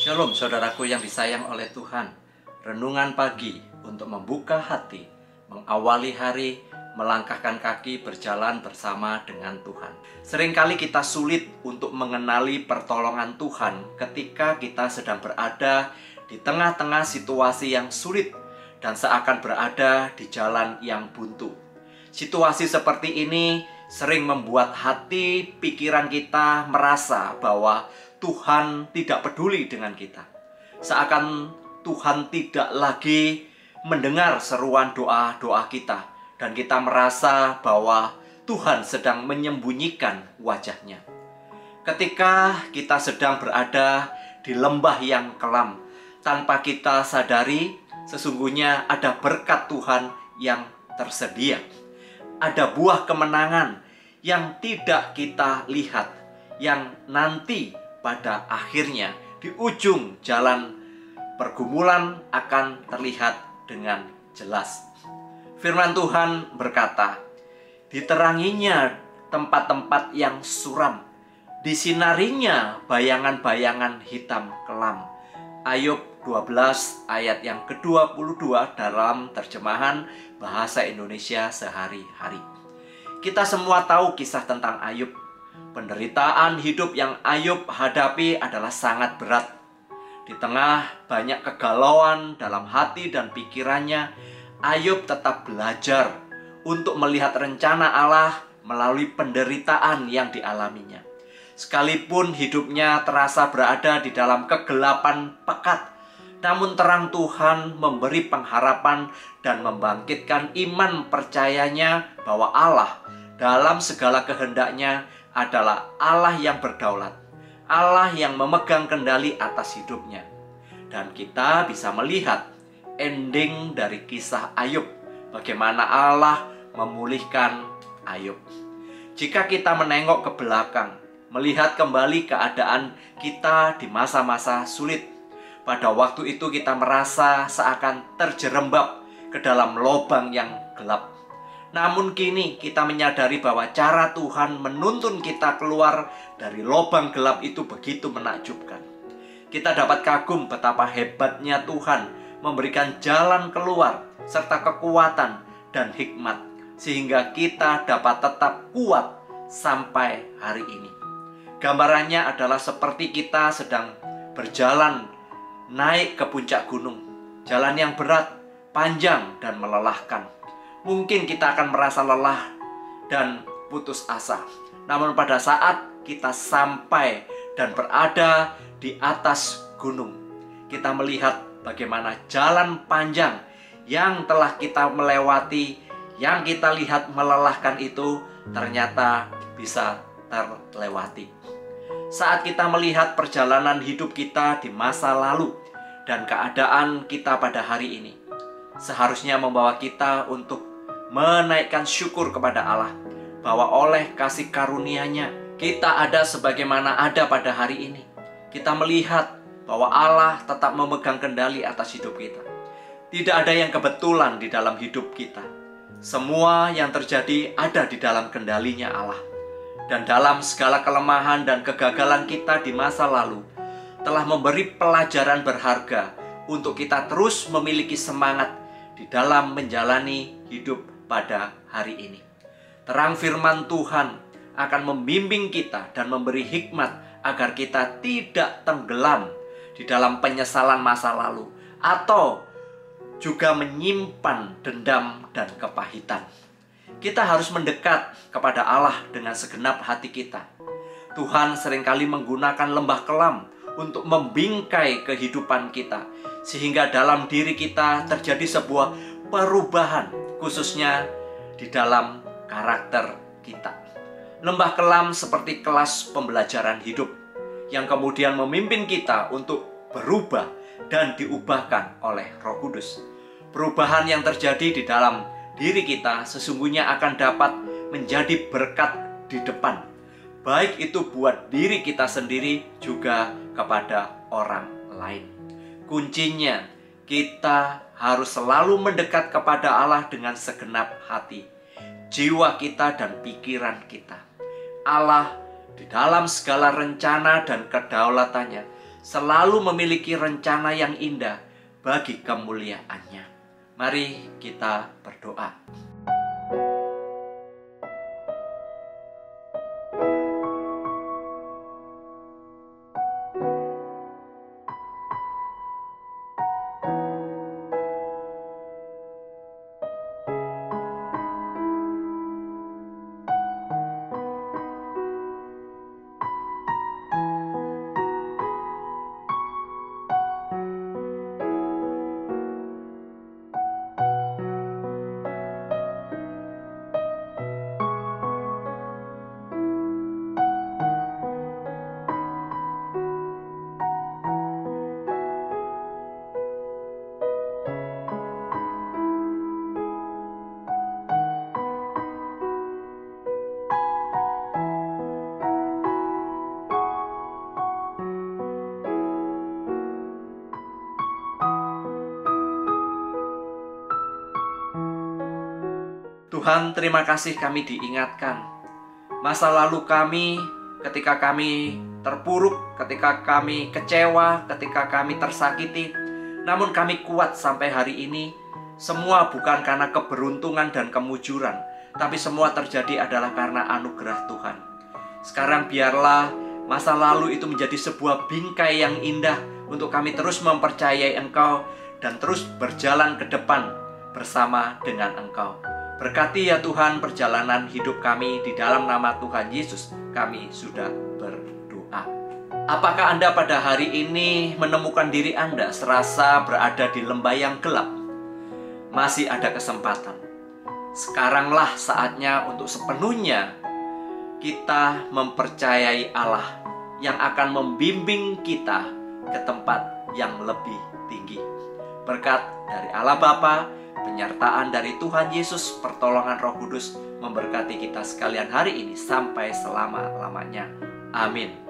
Shalom saudaraku yang disayang oleh Tuhan. Renungan pagi untuk membuka hati, mengawali hari, melangkahkan kaki berjalan bersama dengan Tuhan. Seringkali kita sulit untuk mengenali pertolongan Tuhan ketika kita sedang berada di tengah-tengah situasi yang sulit dan seakan berada di jalan yang buntu. Situasi seperti ini sering membuat hati, pikiran kita merasa bahwa Tuhan tidak peduli dengan kita. Seakan Tuhan tidak lagi mendengar seruan doa-doa kita. Dan kita merasa bahwa Tuhan sedang menyembunyikan wajahnya. Ketika kita sedang berada di lembah yang kelam, tanpa kita sadari, sesungguhnya ada berkat Tuhan yang tersedia. Ada buah kemenangan yang tidak kita lihat, yang nanti pada akhirnya di ujung jalan pergumulan akan terlihat dengan jelas. Firman Tuhan berkata, diteranginya tempat-tempat yang suram, disinarinya bayangan-bayangan hitam kelam. Ayub 12 ayat yang ke-22 dalam terjemahan Bahasa Indonesia Sehari-hari. Kita semua tahu kisah tentang Ayub. Penderitaan hidup yang Ayub hadapi adalah sangat berat. Di tengah banyak kegalauan dalam hati dan pikirannya, Ayub tetap belajar untuk melihat rencana Allah melalui penderitaan yang dialaminya. Sekalipun hidupnya terasa berada di dalam kegelapan pekat, namun terang Tuhan memberi pengharapan dan membangkitkan iman percayanya bahwa Allah dalam segala kehendaknya adalah Allah yang berdaulat, Allah yang memegang kendali atas hidupnya. Dan kita bisa melihat ending dari kisah Ayub, bagaimana Allah memulihkan Ayub. Jika kita menengok ke belakang, melihat kembali keadaan kita di masa-masa sulit, pada waktu itu kita merasa seakan terjerembab ke dalam lubang yang gelap. Namun kini kita menyadari bahwa cara Tuhan menuntun kita keluar dari lubang gelap itu begitu menakjubkan. Kita dapat kagum betapa hebatnya Tuhan memberikan jalan keluar serta kekuatan dan hikmat, sehingga kita dapat tetap kuat sampai hari ini. Gambarannya adalah seperti kita sedang berjalan naik ke puncak gunung. Jalan yang berat, panjang, dan melelahkan. Mungkin kita akan merasa lelah dan putus asa. Namun pada saat kita sampai dan berada di atas gunung, kita melihat bagaimana jalan panjang yang telah kita melewati, yang kita lihat melelahkan itu ternyata bisa terlewati. Saat kita melihat perjalanan hidup kita di masa lalu dan keadaan kita pada hari ini, seharusnya membawa kita untuk menaikkan syukur kepada Allah bahwa oleh kasih karunia-Nya kita ada sebagaimana ada pada hari ini. Kita melihat bahwa Allah tetap memegang kendali atas hidup kita. Tidak ada yang kebetulan di dalam hidup kita. Semua yang terjadi ada di dalam kendalinya Allah. Dan dalam segala kelemahan dan kegagalan kita di masa lalu telah memberi pelajaran berharga untuk kita terus memiliki semangat di dalam menjalani hidup pada hari ini. Terang firman Tuhan akan membimbing kita dan memberi hikmat agar kita tidak tenggelam di dalam penyesalan masa lalu atau juga menyimpan dendam dan kepahitan. Kita harus mendekat kepada Allah dengan segenap hati kita. Tuhan seringkali menggunakan lembah kelam untuk membingkai kehidupan kita, sehingga dalam diri kita terjadi sebuah perubahan, khususnya di dalam karakter kita. Lembah kelam seperti kelas pembelajaran hidup yang kemudian memimpin kita untuk berubah dan diubahkan oleh Roh Kudus. Perubahan yang terjadi di dalam diri kita sesungguhnya akan dapat menjadi berkat di depan, baik itu buat diri kita sendiri juga kepada orang lain. Kuncinya, kita harus selalu mendekat kepada Allah dengan segenap hati, jiwa kita dan pikiran kita. Allah di dalam segala rencana dan kedaulatannya selalu memiliki rencana yang indah bagi kemuliaan-Nya. Mari kita berdoa. Tuhan, terima kasih kami diingatkan. Masa lalu kami, ketika kami terpuruk, ketika kami kecewa, ketika kami tersakiti, namun kami kuat sampai hari ini. Semua bukan karena keberuntungan dan kemujuran, tapi semua terjadi adalah karena anugerah Tuhan. Sekarang biarlah masa lalu itu menjadi sebuah bingkai yang indah untuk kami terus mempercayai Engkau dan terus berjalan ke depan bersama dengan Engkau. Berkati ya Tuhan perjalanan hidup kami, di dalam nama Tuhan Yesus kami sudah berdoa. Apakah Anda pada hari ini menemukan diri Anda serasa berada di lembah yang gelap? Masih ada kesempatan. Sekaranglah saatnya untuk sepenuhnya kita mempercayai Allah yang akan membimbing kita ke tempat yang lebih tinggi. Berkat dari Allah Bapa, penyertaan dari Tuhan Yesus, pertolongan Roh Kudus memberkati kita sekalian hari ini sampai selama-lamanya. Amin.